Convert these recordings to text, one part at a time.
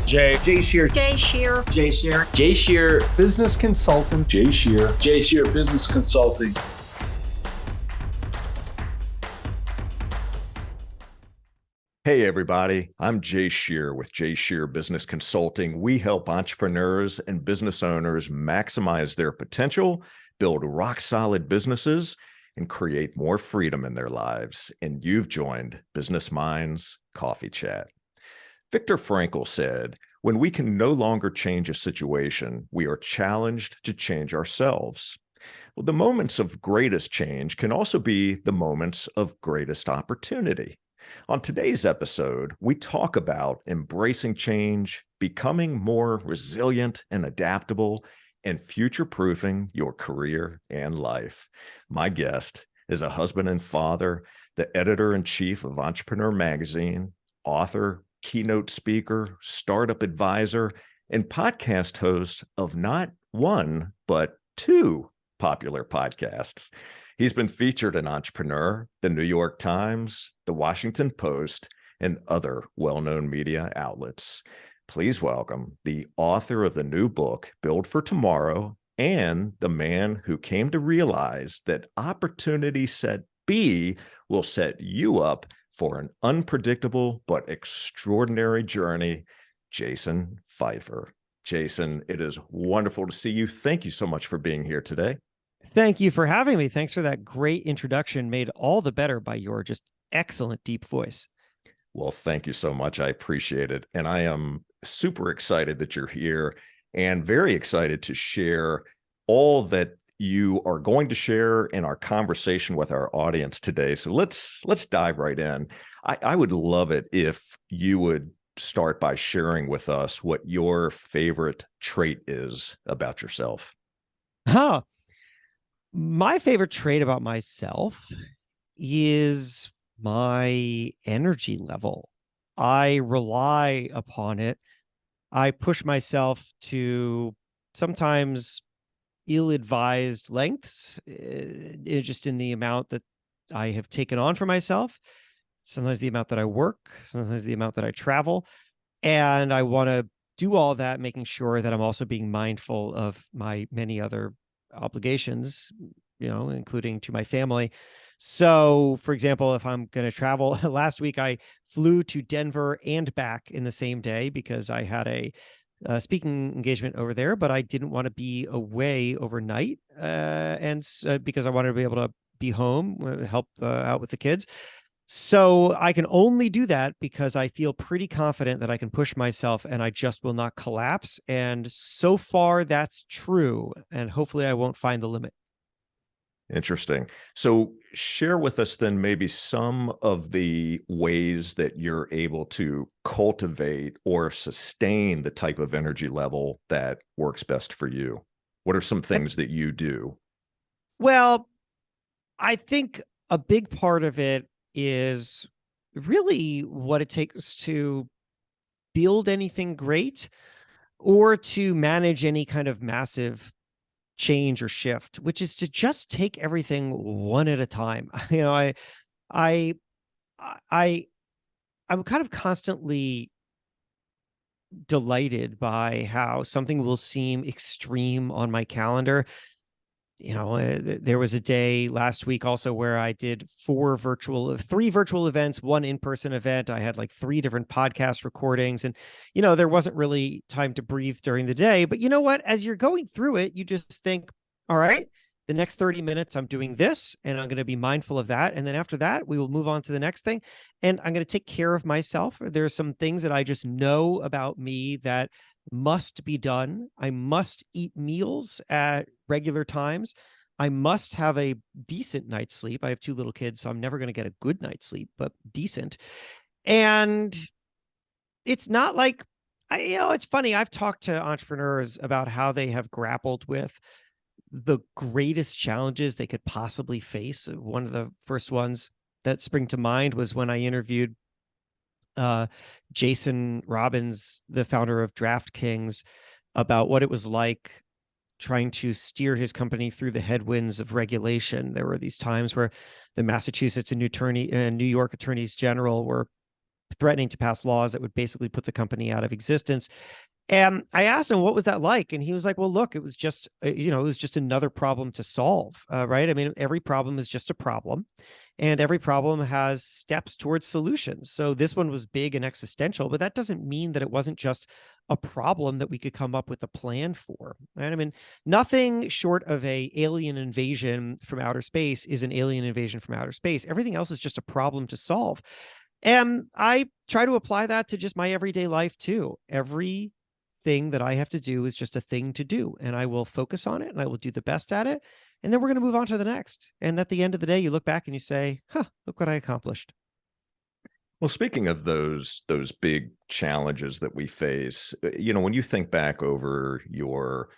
Jay Scherr. Jay Scherr. Jay Scherr. Jay Scherr, business consultant. Jay Scherr. Jay Scherr Business Consulting. Hey everybody, I'm Jay Scherr with Jay Scherr Business Consulting. We help entrepreneurs and business owners maximize their potential, build rock-solid businesses, and create more freedom in their lives. And you've joined Business Minds Coffee Chat. Viktor Frankl said, "When we can no longer change a situation, we are challenged to change ourselves." Well, the moments of greatest change can also be the moments of greatest opportunity. On today's episode, we talk about embracing change, becoming more resilient and adaptable, and future-proofing your career and life. My guest is a husband and father, the editor-in-chief of Entrepreneur Magazine, author, keynote speaker, startup advisor, and podcast host of not one, but two popular podcasts. He's been featured in Entrepreneur, the New York Times, the Washington Post, and other well-known media outlets. Please welcome the author of the new book, Build for Tomorrow, and the man who came to realize that opportunity set B will set you up for an unpredictable but extraordinary journey, Jason Feifer. Jason, it is wonderful to see you. Thank you so much for being here today. Thank you for having me. Thanks for that great introduction, made all the better by your just excellent deep voice. Well, thank you so much. I appreciate it. And I am super excited that you're here and very excited to share all that you are going to share in our conversation with our audience today. So let's dive right in. I would love it if you would start by sharing with us what your favorite trait is about yourself. My favorite trait about myself is my energy level. I rely upon it. I push myself to sometimes ill-advised lengths, just in the amount that I have taken on for myself, sometimes the amount that I work, sometimes the amount that I travel. And I want to do all that, making sure that I'm also being mindful of my many other obligations, including to my family. So, for example, if I'm going to travel, last week I flew to Denver and back in the same day because I had a speaking engagement over there, but I didn't want to be away overnight, because I wanted to be able to be home, help out with the kids. So I can only do that because I feel pretty confident that I can push myself and I just will not collapse. And so far that's true. And hopefully I won't find the limit. Interesting. So share with us then maybe some of the ways that you're able to cultivate or sustain the type of energy level that works best for you. What are some things that you do? Well, I think a big part of it is really what it takes to build anything great or to manage any kind of massive change or shift, which is to just take everything one at a time. I'm kind of constantly delighted by how something will seem extreme on my calendar. There was a day last week also where I did three virtual events, one in-person event. I had like 3 different podcast recordings and, there wasn't really time to breathe during the day. But you know what? As you're going through it, you just think, all right, the next 30 minutes, I'm doing this and I'm going to be mindful of that. And then after that, we will move on to the next thing. And I'm going to take care of myself. There are some things that I just know about me that must be done. I must eat meals at regular times. I must have a decent night's sleep. I have 2 little kids, so I'm never going to get a good night's sleep, but decent. And it's not like, it's funny. I've talked to entrepreneurs about how they have grappled with the greatest challenges they could possibly face. One of the first ones that spring to mind was when I interviewed Jason Robbins, the founder of DraftKings, about what it was like trying to steer his company through the headwinds of regulation. There were these times where the Massachusetts and New York attorneys general were threatening to pass laws that would basically put the company out of existence. And I asked him, what was that like? And he was like, well, look, it was just, it was just another problem to solve, right? I mean, every problem is just a problem, and every problem has steps towards solutions. So this one was big and existential, but that doesn't mean that it wasn't just a problem that we could come up with a plan for, right? I mean, nothing short of a alien invasion from outer space is an alien invasion from outer space. Everything else is just a problem to solve. And I try to apply that to just my everyday life too. Every thing that I have to do is just a thing to do, and I will focus on it and I will do the best at it. And then we're going to move on to the next. And at the end of the day, you look back and you say, look what I accomplished. Well, speaking of those big challenges that we face, when you think back over your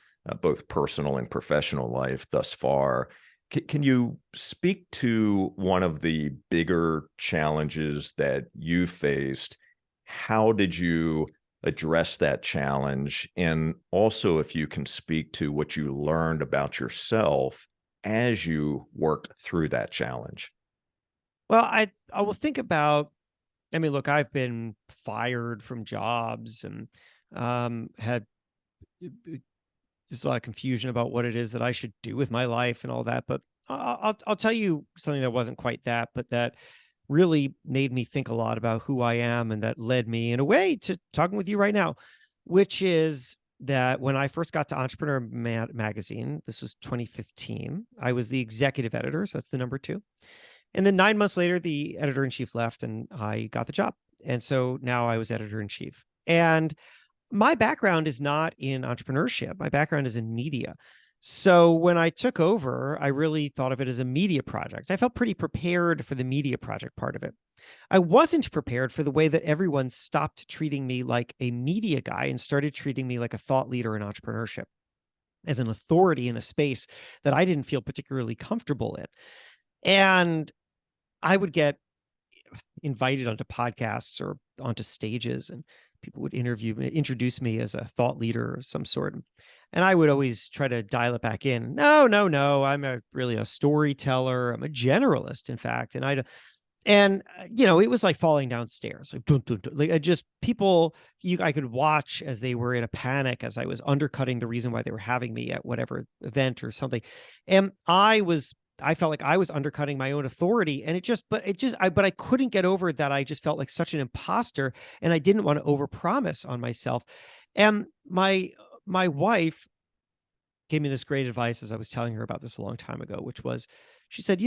both personal and professional life thus far, can you speak to one of the bigger challenges that you faced? How did you address that challenge? And also, if you can speak to what you learned about yourself as you worked through that challenge. Well, I will think about, I mean, look, I've been fired from jobs and had there's a lot of confusion about what it is that I should do with my life and all that. But I'll tell you something that wasn't quite that, but that really made me think a lot about who I am, and that led me in a way to talking with you right now, which is that when I first got to Entrepreneur Magazine, this was 2015, I was the executive editor. So that's the number 2. And then 9 months later, the editor-in-chief left and I got the job. And so now I was editor-in-chief. And my background is not in entrepreneurship. My background is in media. So when I took over, I really thought of it as a media project. I felt pretty prepared for the media project part of it. I wasn't prepared for the way that everyone stopped treating me like a media guy and started treating me like a thought leader in entrepreneurship, as an authority in a space that I didn't feel particularly comfortable in. And I would get invited onto podcasts or onto stages, and people would introduce me as a thought leader of some sort. And I would always try to dial it back in. No, I'm really a storyteller. I'm a generalist, in fact. And it was like falling downstairs, like, dun, dun, dun. Like I could watch as they were in a panic, as I was undercutting the reason why they were having me at whatever event or something. And I felt like I was undercutting my own authority, and but I couldn't get over that. I just felt like such an imposter, and I didn't want to overpromise on myself. And my wife gave me this great advice, as I was telling her about this a long time ago, which was, she said,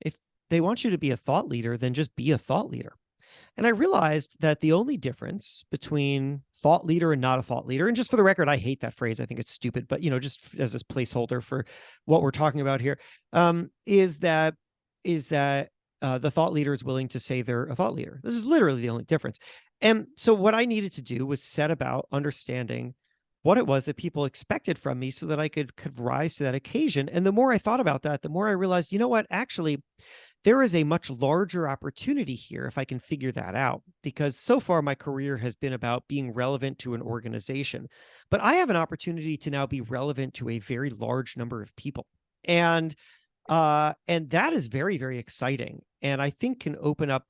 if they want you to be a thought leader, then just be a thought leader. And I realized that the only difference between thought leader and not a thought leader, and just for the record, I hate that phrase. I think it's stupid, but just as a placeholder for what we're talking about here, is that the thought leader is willing to say they're a thought leader. This is literally the only difference. And so what I needed to do was set about understanding what it was that people expected from me so that I could rise to that occasion. And the more I thought about that, the more I realized, you know what, actually, there is a much larger opportunity here if I can figure that out, because so far my career has been about being relevant to an organization, but I have an opportunity to now be relevant to a very large number of people. And that is very, very exciting. And I think can open up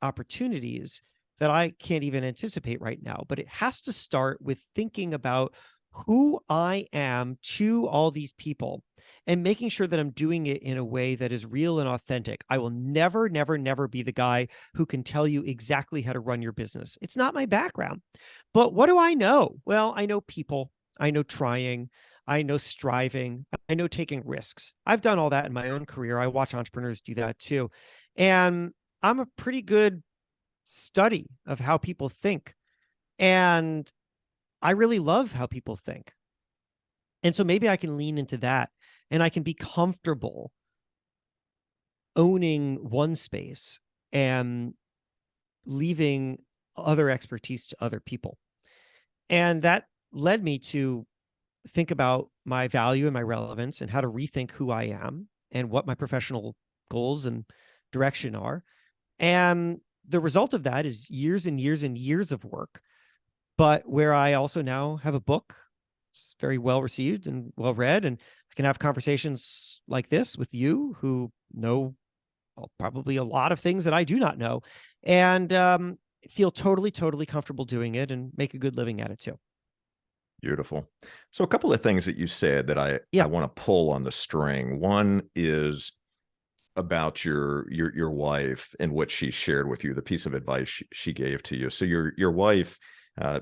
opportunities that I can't even anticipate right now, but it has to start with thinking about who I am to all these people and making sure that I'm doing it in a way that is real and authentic. I will never, never, never be the guy who can tell you exactly how to run your business. It's not my background. But what do I know? Well, I know people. I know trying. I know striving. I know taking risks. I've done all that in my own career. I watch entrepreneurs do that too. And I'm a pretty good study of how people think. And I really love how people think. And so maybe I can lean into that, and I can be comfortable owning one space and leaving other expertise to other people. And that led me to think about my value and my relevance and how to rethink who I am and what my professional goals and direction are. And the result of that is years and years and years of work, but where I also now have a book. It's very well received and well read, and I can have conversations like this with you who know probably a lot of things that I do not know. And feel totally, totally comfortable doing it and make a good living at it too. Beautiful. So a couple of things that you said that I want to pull on the string. One is about your wife and what she shared with you, the piece of advice she gave to you. So your wife,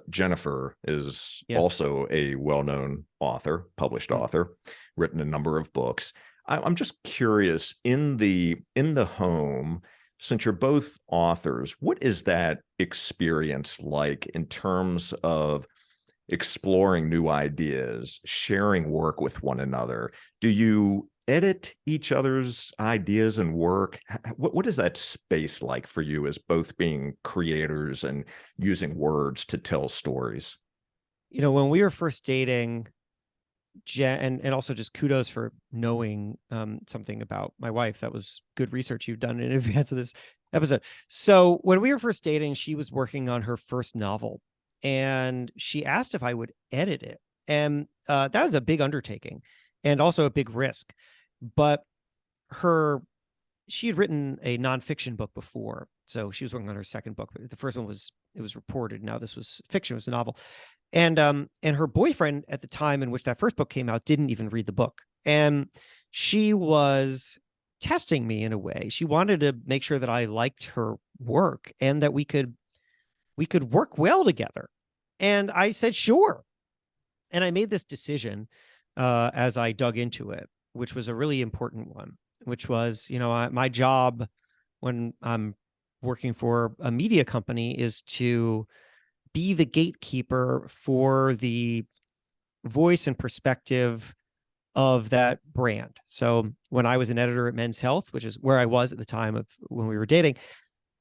Jennifer, is also a well-known author, published author, written a number of books. I'm just curious, in the home, since you're both authors, what is that experience like in terms of exploring new ideas, sharing work with one another? Do you edit each other's ideas and work? What is that space like for you as both being creators and using words to tell stories? When we were first dating, Jen, and also just kudos for knowing something about my wife. That was good research you've done in advance of this episode. So when we were first dating, she was working on her first novel, and she asked if I would edit it. And that was a big undertaking and also a big risk. But she had written a nonfiction book before. So she was working on her second book. The first one was reported. Now this was fiction, it was a novel. And her boyfriend at the time in which that first book came out didn't even read the book. And she was testing me in a way. She wanted to make sure that I liked her work and that we could work well together. And I said, sure. And I made this decision as I dug into it, which was a really important one, which was, my job when I'm working for a media company is to be the gatekeeper for the voice and perspective of that brand. So when I was an editor at Men's Health, which is where I was at the time of when we were dating,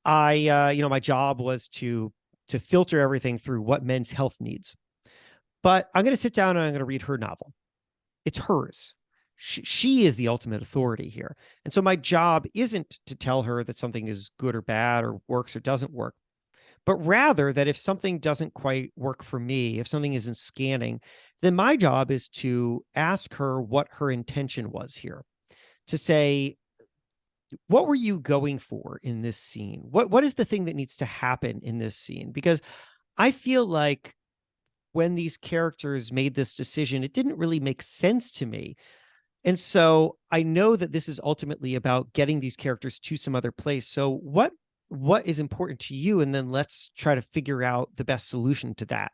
my job was to filter everything through what Men's Health needs. But I'm going to sit down and I'm going to read her novel. It's hers. She is the ultimate authority here. And so my job isn't to tell her that something is good or bad or works or doesn't work, but rather that if something doesn't quite work for me, if something isn't scanning, then my job is to ask her what her intention was here, to say, what were you going for in this scene? What is the thing that needs to happen in this scene? Because I feel like when these characters made this decision, it didn't really make sense to me. And so I know that this is ultimately about getting these characters to some other place. So what is important to you? And then let's try to figure out the best solution to that.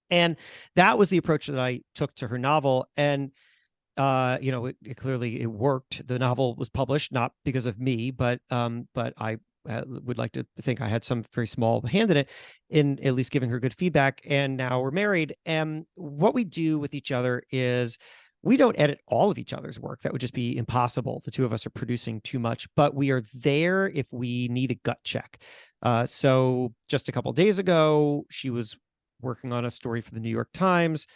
And that was the approach that I took to her novel. And, it clearly worked. The novel was published, not because of me, but I would like to think I had some very small hand in it, in at least giving her good feedback. And now we're married. And what we do with each other is we don't edit all of each other's work. That would just be impossible. The two of us are producing too much, but we are there if we need a gut check. So just a couple of days ago, she was working on a story for the New York Times,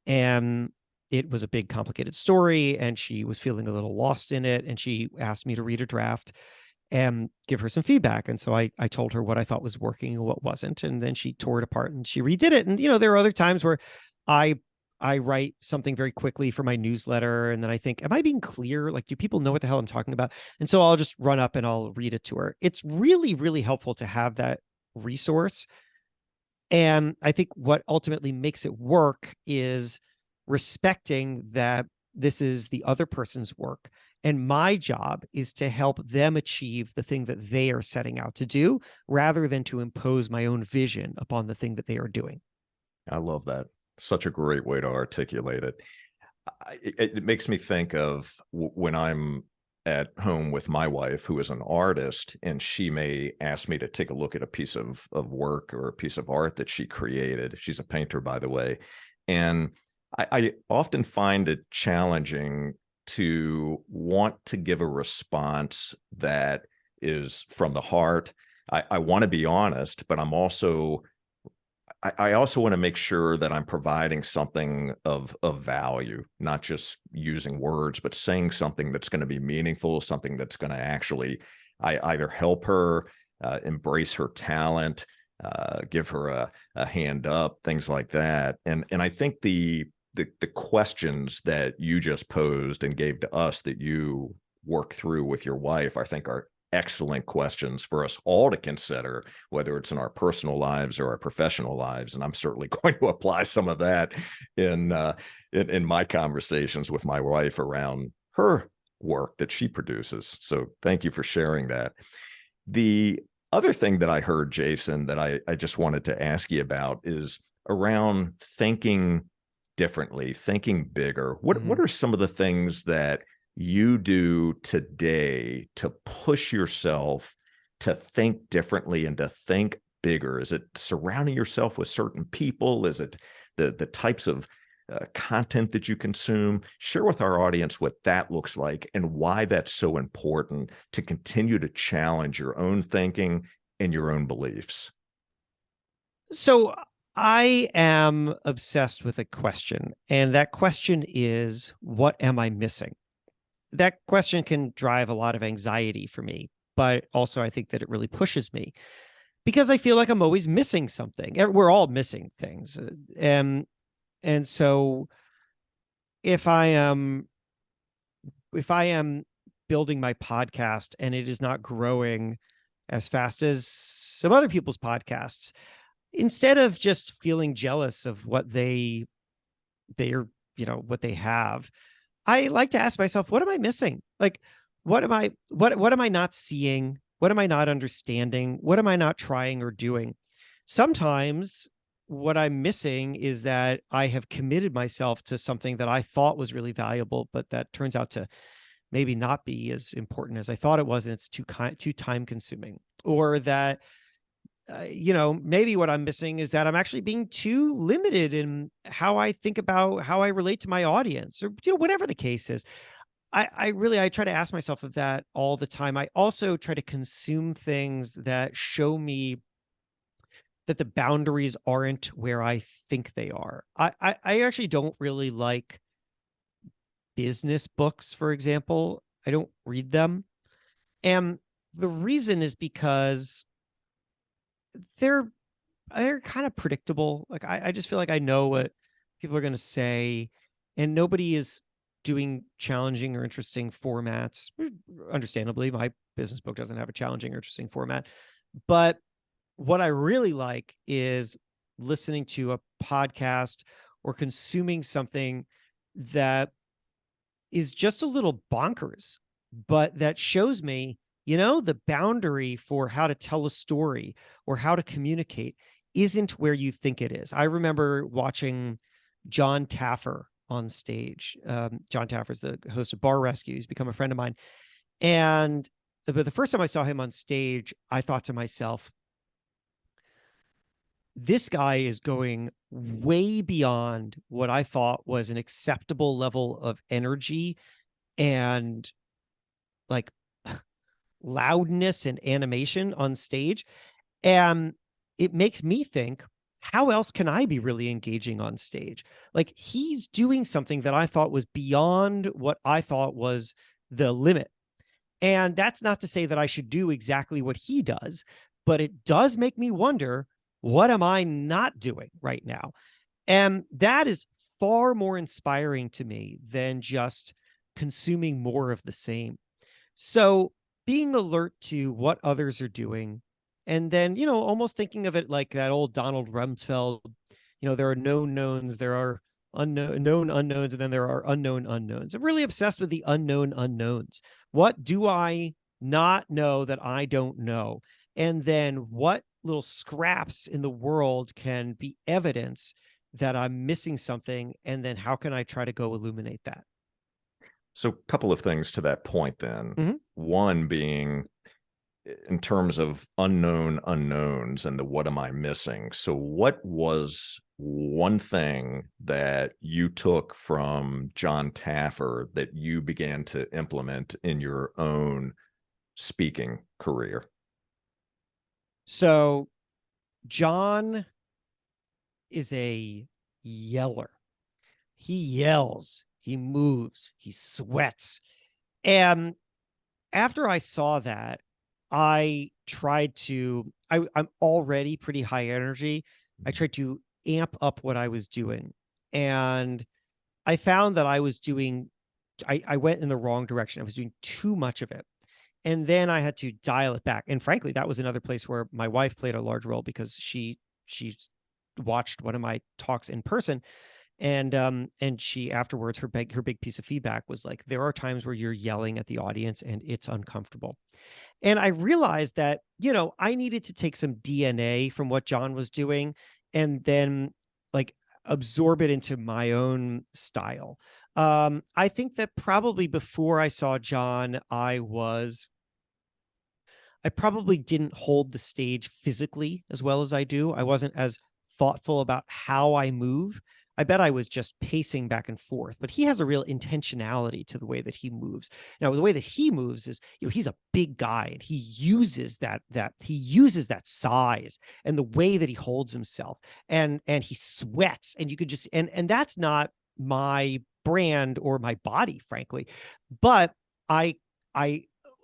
and it was a big, complicated story, and she was feeling a little lost in it. And she asked me to read a draft and give her some feedback. And so I told her what I thought was working and what wasn't. And then she tore it apart and she redid it. And, there are other times where I write something very quickly for my newsletter. And then I think, am I being clear? Like, do people know what the hell I'm talking about? And so I'll just run up and I'll read it to her. It's really, really helpful to have that resource. And I think what ultimately makes it work is respecting that this is the other person's work. And my job is to help them achieve the thing that they are setting out to do, rather than to impose my own vision upon the thing that they are doing. I love that. Such a great way to articulate it. It makes me think of when I'm at home with my wife, who is an artist, and she may ask me to take a look at a piece of work or a piece of art that she created. She's a painter, by the way. And I often find it challenging to want to give a response that is from the heart. I want to be honest, but I also want to make sure that I'm providing something of value, not just using words, but saying something that's going to be meaningful, something that's going to actually either help her embrace her talent, give her a hand up, things like that. And I think the questions that you just posed and gave to us that you work through with your wife, I think are excellent questions for us all to consider, whether it's in our personal lives or our professional lives. And I'm certainly going to apply some of that in my conversations with my wife around her work that she produces. So thank you for sharing that. The other thing that I heard, Jason, that I just wanted to ask you about is around thinking differently, thinking bigger. What are some of the things that you do today to push yourself to think differently and to think bigger? Is it surrounding yourself with certain people? Is it the types of content that you consume? Share with our audience what that looks like and why that's so important to continue to challenge your own thinking and your own beliefs. So I am obsessed with a question, and that question is, what am I missing? That question can drive a lot of anxiety for me, but also I think that it really pushes me because I feel like I'm always missing something. We're all missing things. And so if I am building my podcast and it is not growing as fast as some other people's podcasts, instead of just feeling jealous of what they're, what they have, I like to ask myself, what am I missing? Like, what am I not seeing? What am I not understanding? What am I not trying or doing? Sometimes what I'm missing is that I have committed myself to something that I thought was really valuable, but that turns out to maybe not be as important as I thought it was, and it's too time consuming. Or that maybe what I'm missing is that I'm actually being too limited in how I think about how I relate to my audience, or whatever the case is. I try to ask myself of that all the time. I also try to consume things that show me that the boundaries aren't where I think they are. I actually don't really like business books, for example. I don't read them. And the reason is because they're kind of predictable. Like I just feel like I know what people are going to say, and nobody is doing challenging or interesting formats. Understandably, my business book doesn't have a challenging or interesting format. But what I really like is listening to a podcast or consuming something that is just a little bonkers, but that shows me, the boundary for how to tell a story or how to communicate isn't where you think it is. I remember watching John Taffer on stage. John Taffer is the host of Bar Rescue. He's become a friend of mine. But the first time I saw him on stage, I thought to myself, this guy is going way beyond what I thought was an acceptable level of energy and like loudness and animation on stage. And it makes me think, how else can I be really engaging on stage? Like, he's doing something that I thought was beyond what I thought was the limit. And that's not to say that I should do exactly what he does, but it does make me wonder, what am I not doing right now? And that is far more inspiring to me than just consuming more of the same. So being alert to what others are doing, and then, almost thinking of it like that old Donald Rumsfeld, there are known knowns, there are known unknowns, and then there are unknown unknowns. I'm really obsessed with the unknown unknowns. What do I not know that I don't know? And then what little scraps in the world can be evidence that I'm missing something? And then how can I try to go illuminate that? So a couple of things to that point then. Mhm. One being in terms of unknown unknowns and the what am I missing? So what was one thing that you took from John Taffer that you began to implement in your own speaking career? So John is a yeller. He yells, he moves, he sweats. And after I saw that, I'm already pretty high energy. I tried to amp up what I was doing. And I found that I went in the wrong direction. I was doing too much of it. And then I had to dial it back. And frankly, that was another place where my wife played a large role, because she watched one of my talks in person. And she afterwards, her big piece of feedback was like, there are times where you're yelling at the audience and it's uncomfortable. And I realized that, I needed to take some DNA from what John was doing and then like absorb it into my own style. I think that probably before I saw John, I probably didn't hold the stage physically as well as I do. I wasn't as thoughtful about how I move. I bet I was just pacing back and forth, but he has a real intentionality to the way that he moves. Now, the way that he moves is, he's a big guy, and he uses that size and the way that he holds himself, and he sweats, and you could just, and that's not my brand or my body, frankly. But I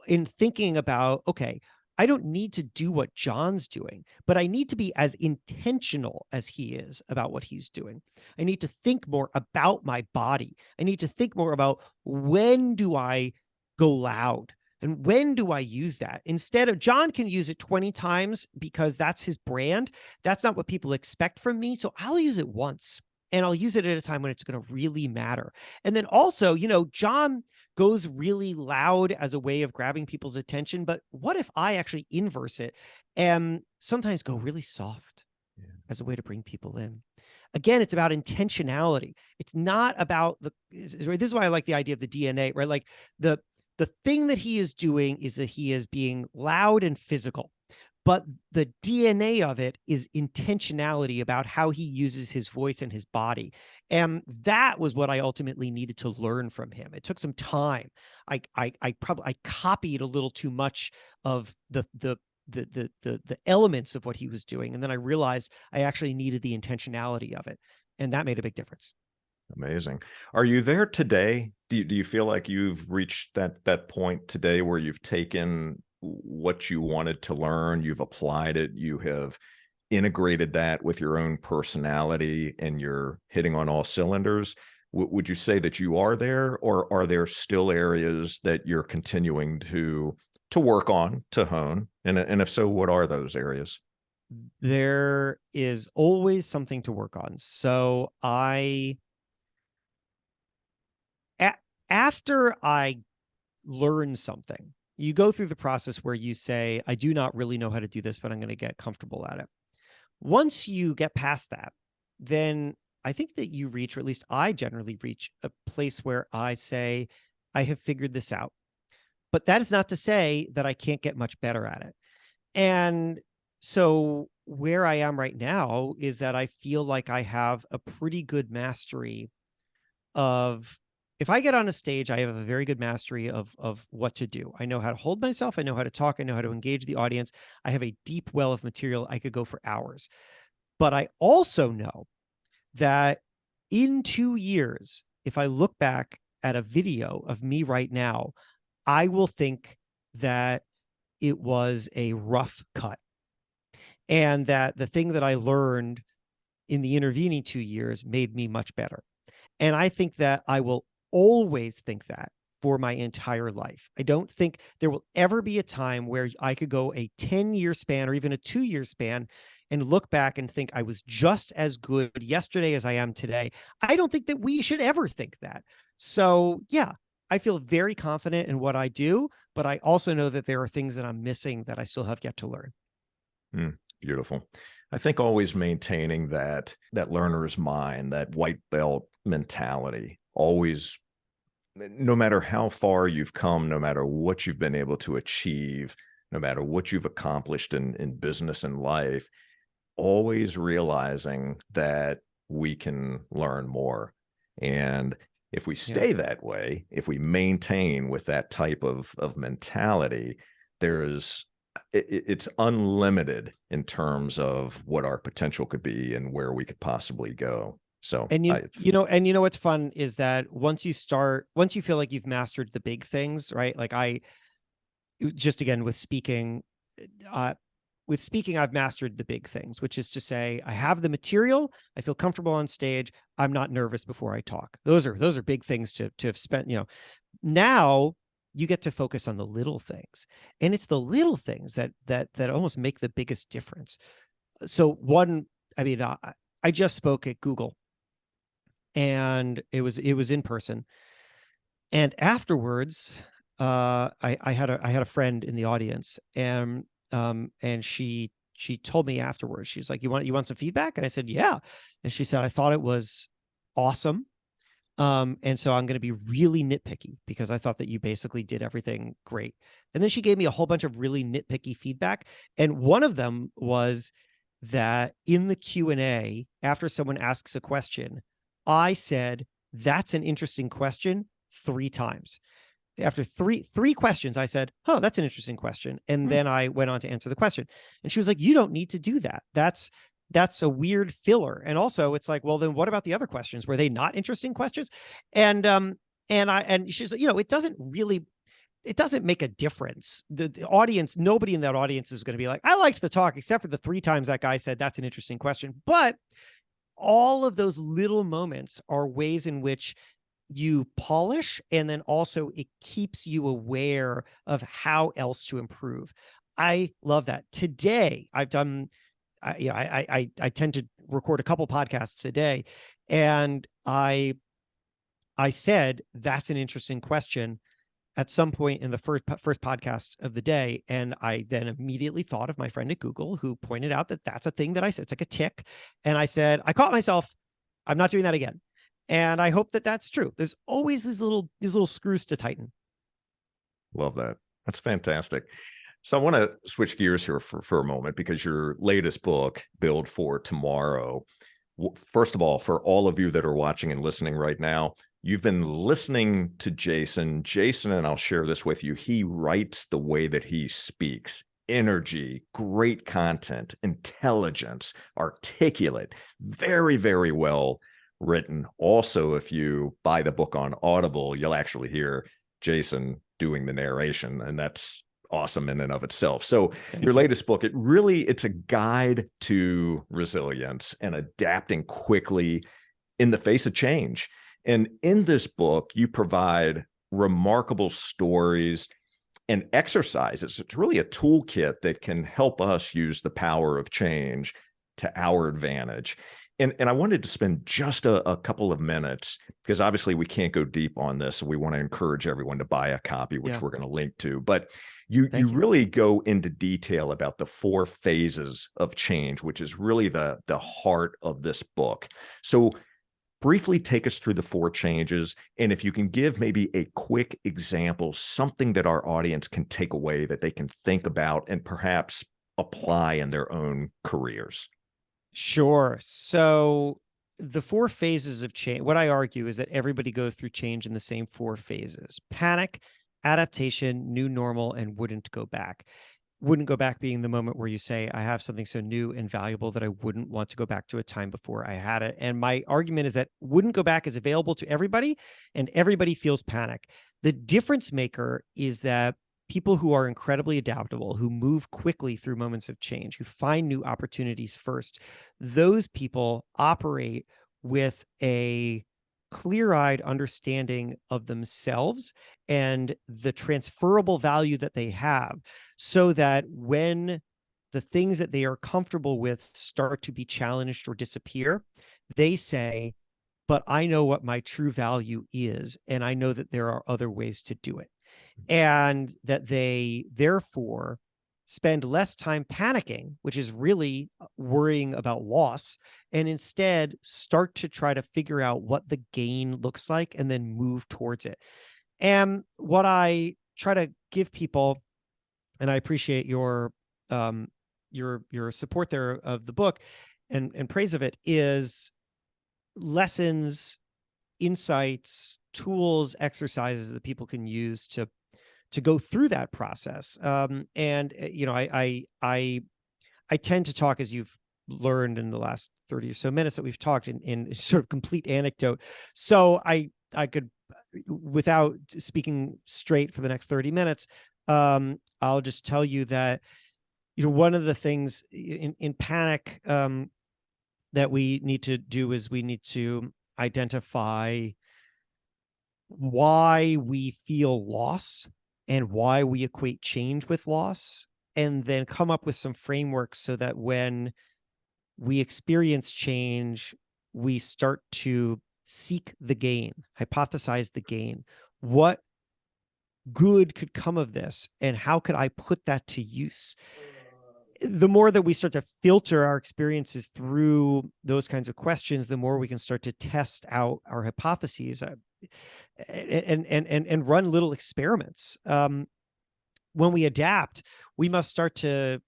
in thinking about, okay, I don't need to do what John's doing, but I need to be as intentional as he is about what he's doing. I need to think more about my body. I need to think more about, when do I go loud and when do I use that? Instead of, John can use it 20 times because that's his brand. That's not what people expect from me. So I'll use it once, and I'll use it at a time when it's going to really matter. And then also, John goes really loud as a way of grabbing people's attention. But what if I actually inverse it and sometimes go really soft as a way to bring people in? Again, it's about intentionality. It's not about this is why I like the idea of the DNA, right? Like the thing that he is doing is that he is being loud and physical. But the DNA of it is intentionality about how he uses his voice and his body. And that was what I ultimately needed to learn from him. It took some time. I copied a little too much of the elements of what he was doing. And then I realized I actually needed the intentionality of it. And that made a big difference. Amazing. Are you there today? Do you feel like you've reached that point today where you've taken what you wanted to learn, you've applied it, you have integrated that with your own personality, and you're hitting on all cylinders? Would you say that you are there, or are there still areas that you're continuing to work on, to hone? And if so, what are those areas? There is always something to work on. So after I learn something, you go through the process where you say, I do not really know how to do this, but I'm going to get comfortable at it. Once you get past that, then I think that you reach, or at least I generally reach, a place where I say, I have figured this out. But that is not to say that I can't get much better at it. And so where I am right now is that I feel like I have a pretty good mastery of, if I get on a stage, I have a very good mastery of what to do. I know how to hold myself. I know how to talk. I know how to engage the audience. I have a deep well of material. I could go for hours. But I also know that in 2 years, if I look back at a video of me right now, I will think that it was a rough cut, and that the thing that I learned in the intervening 2 years made me much better. And I think that I will always think that for my entire life. I don't think there will ever be a time where I could go a 10-year span or even a 2-year span and look back and think I was just as good yesterday as I am today. I don't think that we should ever think that. So yeah, I feel very confident in what I do, but I also know that there are things that I'm missing that I still have yet to learn. Beautiful. I think always maintaining that learner's mind, that white belt mentality, always, no matter how far you've come, no matter what you've been able to achieve, no matter what you've accomplished in business and life, always realizing that we can learn more. And if we stay that way, if we maintain with that type of mentality, it's unlimited in terms of what our potential could be and where we could possibly go. So, and you know what's fun is that once you feel like you've mastered the big things, right? Like just again with speaking, I've mastered the big things, which is to say, I have the material, I feel comfortable on stage, I'm not nervous before I talk. Those are big things to have spent. Now you get to focus on the little things, and it's the little things that almost make the biggest difference. So I just spoke at Google, and it was in person, and afterwards, I had a friend in the audience, and she told me afterwards, she's like, you want some feedback? And I said, yeah. And she said, I thought it was awesome. And so I'm going to be really nitpicky because I thought that you basically did everything great. And then she gave me a whole bunch of really nitpicky feedback. And one of them was that in the Q&A, after someone asks a question, I said, that's an interesting question 3 times. After three questions, I said, oh, that's an interesting question. And then I went on to answer the question. And she was like, you don't need to do that. That's a weird filler. And also it's like, well, then what about the other questions? Were they not interesting questions? And she's like, it doesn't make a difference. The audience, nobody in that audience is going to be like, I liked the talk, except for the 3 times that guy said, that's an interesting question. But all of those little moments are ways in which you polish, and then also it keeps you aware of how else to improve. I love that. Today, I've done, I tend to record a couple podcasts a day, and I said, that's an interesting question at some point in the first podcast of the day. And I then immediately thought of my friend at Google who pointed out that that's a thing that I said. It's like a tick. And I said, I caught myself. I'm not doing that again. And I hope that that's true. There's always these little screws to tighten. Love that. That's fantastic. So I want to switch gears here for a moment, because your latest book, Build for Tomorrow, first of all, for all of you that are watching and listening right now, you've been listening to Jason. Jason, and I'll share this with you, he writes the way that he speaks. Energy, great content, intelligence, articulate, very, very well written. Also, if you buy the book on Audible, you'll actually hear Jason doing the narration, and that's awesome in and of itself. So your latest book, it's a guide to resilience and adapting quickly in the face of change. And in this book, you provide remarkable stories and exercises. It's really a toolkit that can help us use the power of change to our advantage. And I wanted to spend just a couple of minutes, because obviously we can't go deep on this. So we want to encourage everyone to buy a copy, which we're going to link to. But you really go into detail about the 4 phases of change, which is really the heart of this book. So briefly take us through the 4 changes. And if you can give maybe a quick example, something that our audience can take away that they can think about and perhaps apply in their own careers. Sure. So the 4 phases of change, what I argue is that everybody goes through change in the same 4 phases: panic, adaptation, new normal, and wouldn't go back. Wouldn't go back being the moment where you say, I have something so new and valuable that I wouldn't want to go back to a time before I had it. And my argument is that wouldn't go back is available to everybody, and everybody feels panic. The difference maker is that people who are incredibly adaptable, who move quickly through moments of change, who find new opportunities first, those people operate with a clear-eyed understanding of themselves and the transferable value that they have, so that when the things that they are comfortable with start to be challenged or disappear, they say, but I know what my true value is, and I know that there are other ways to do it. And that they therefore spend less time panicking, which is really worrying about loss, and instead start to try to figure out what the gain looks like and then move towards it. And what I try to give people, and I appreciate your support there of the book and praise of it, is lessons, insights, tools, exercises that people can use to go through that process. And I tend to talk, as you've learned in the last 30 or so minutes that we've talked, in sort of complete anecdote. So I could, without speaking straight for the next 30 minutes, I'll just tell you that, one of the things in panic that we need to do is we need to identify why we feel loss and why we equate change with loss, and then come up with some frameworks so that when we experience change, we start to seek the gain, hypothesize the gain. What good could come of this, and how could I put that to use? The more that we start to filter our experiences through those kinds of questions, the more we can start to test out our hypotheses, and run little experiments. When we adapt, we must start to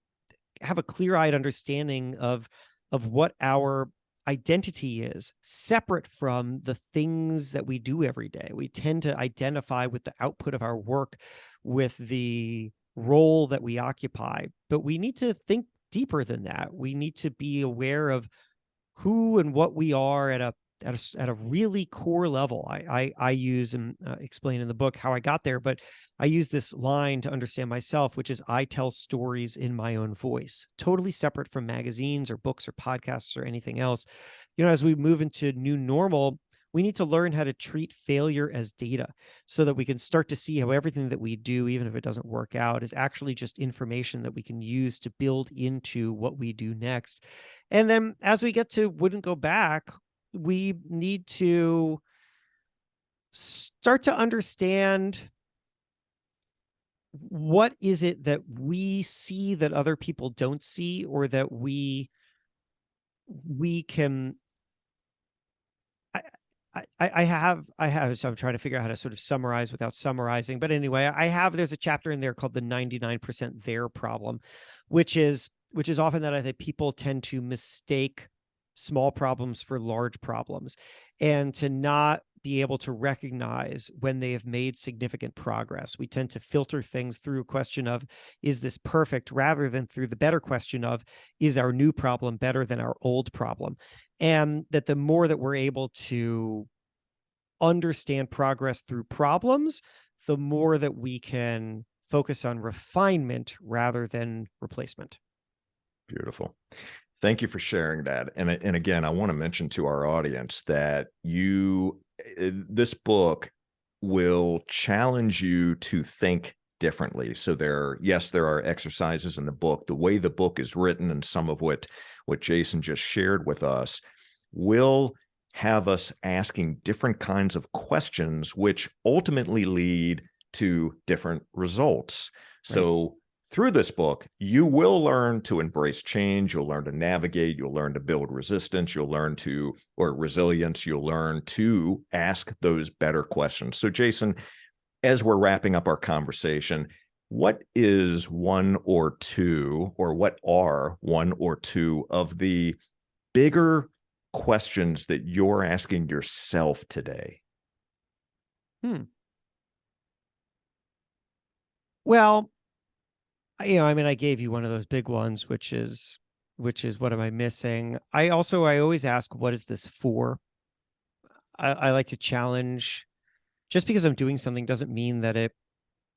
have a clear-eyed understanding of what our identity is, separate from the things that we do every day. We tend to identify with the output of our work, with the role that we occupy, but we need to think deeper than that. We need to be aware of who and what we are at a really core level. I use and explain in the book how I got there, but I use this line to understand myself, which is I tell stories in my own voice, totally separate from magazines or books or podcasts or anything else. As we move into new normal, we need to learn how to treat failure as data so that we can start to see how everything that we do, even if it doesn't work out, is actually just information that we can use to build into what we do next. And then as we get to wouldn't go back, we need to start to understand what is it that we see that other people don't see, or that we can. I have, so I'm trying to figure out how to sort of summarize without summarizing. But anyway, there's a chapter in there called the 99% there problem, which is often that I think people tend to mistake small problems for large problems, and to not be able to recognize when they have made significant progress. We tend to filter things through a question of, is this perfect, rather than through the better question of, is our new problem better than our old problem? And that the more that we're able to understand progress through problems, the more that we can focus on refinement rather than replacement. Beautiful. Thank you for sharing that. And again, I want to mention to our audience that this book will challenge you to think differently. So there are exercises in the book. The way the book is written, and some of what Jason just shared with us, will have us asking different kinds of questions, which ultimately lead to different results. Right. So through this book, you will learn to embrace change. You'll learn to navigate. You'll learn to build resilience. You'll learn to ask those better questions. So Jason, as we're wrapping up our conversation, what are one or two of the bigger questions that you're asking yourself today? Well, I gave you one of those big ones, which is what am I missing? I always ask, what is this for? I like to challenge. Just because I'm doing something doesn't mean that it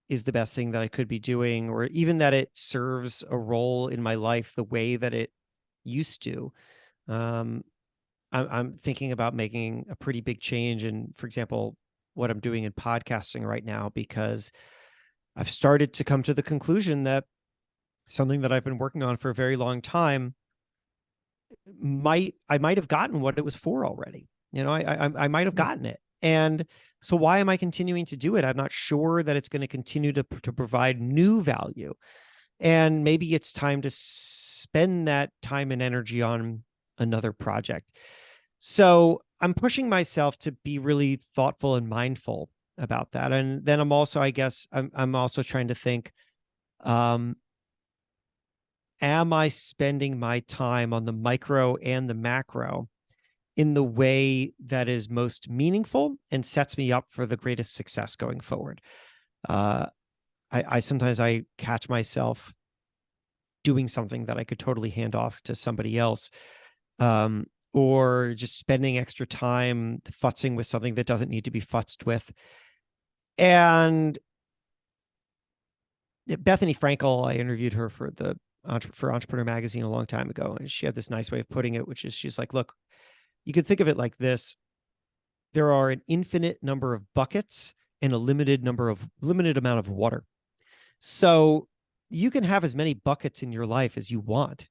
is the best thing that I could be doing, or even that it serves a role in my life the way that it used to. I'm thinking about making a pretty big change in, for example, what I'm doing in podcasting right now, because I've started to come to the conclusion that something that I've been working on for a very long time, I might have gotten what it was for already. I might have gotten it. And so why am I continuing to do it? I'm not sure that it's going to continue to provide new value. And maybe it's time to spend that time and energy on another project. So I'm pushing myself to be really thoughtful and mindful about that. And then I'm also trying to think, am I spending my time on the micro and the macro in the way that is most meaningful and sets me up for the greatest success going forward? I sometimes catch myself doing something that I could totally hand off to somebody else, or just spending extra time futzing with something that doesn't need to be futzed with. And Bethany Frankel, I interviewed her for Entrepreneur Magazine a long time ago, and she had this nice way of putting it, which is, she's like, look, you could think of it like this: there are an infinite number of buckets and a limited amount of water. So you can have as many buckets in your life as you want,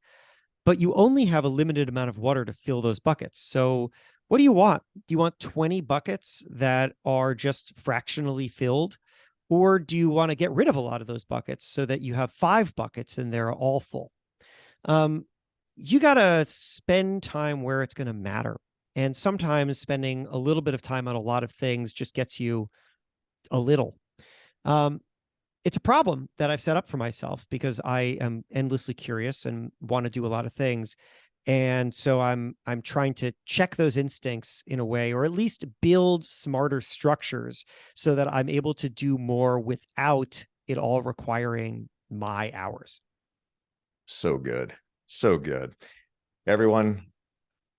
but you only have a limited amount of water to fill those buckets. So what do you want? Do you want 20 buckets that are just fractionally filled? Or do you want to get rid of a lot of those buckets so that you have 5 buckets and they're all full? You got to spend time where it's going to matter. And sometimes spending a little bit of time on a lot of things just gets you a little. It's a problem that I've set up for myself because I am endlessly curious and want to do a lot of things. And so I'm trying to check those instincts in a way, or at least build smarter structures so that I'm able to do more without it all requiring my hours. So good. So good. Everyone,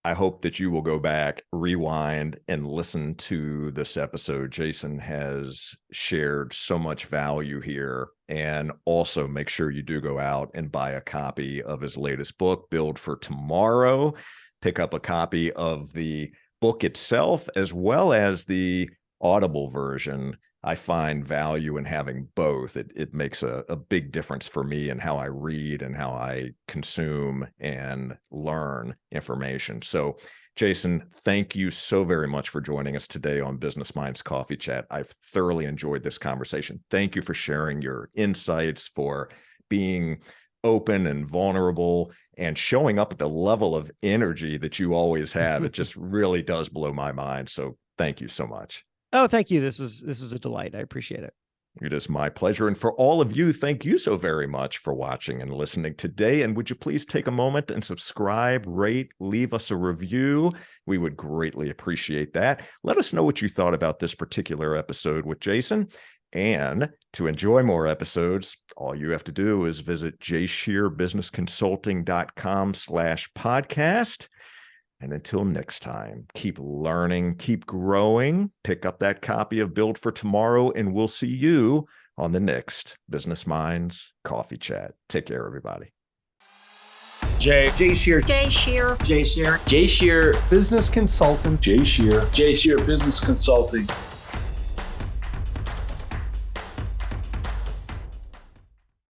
I hope that you will go back, rewind, and listen to this episode. Jason has shared so much value here. And also make sure you do go out and buy a copy of his latest book, Build for Tomorrow. Pick up a copy of the book itself, as well as the Audible version. I find value in having both. It makes a big difference for me in how I read and how I consume and learn information. So, Jason, thank you so very much for joining us today on Business Minds Coffee Chat. I've thoroughly enjoyed this conversation. Thank you for sharing your insights, for being open and vulnerable, and showing up at the level of energy that you always have. It just really does blow my mind. So thank you so much. Oh, thank you. This was a delight. I appreciate it. It is my pleasure. And for all of you, thank you so very much for watching and listening today. And would you please take a moment and subscribe, rate, leave us a review? We would greatly appreciate that. Let us know what you thought about this particular episode with Jason. And to enjoy more episodes, all you have to do is visit jscherbusinessconsulting.com/podcast. And until next time, keep learning, keep growing, pick up that copy of Build for Tomorrow, and we'll see you on the next Business Minds Coffee Chat. Take care, everybody. Jay Scherr. Scherr. Scherr. Business Consultant. Scherr Business Consulting.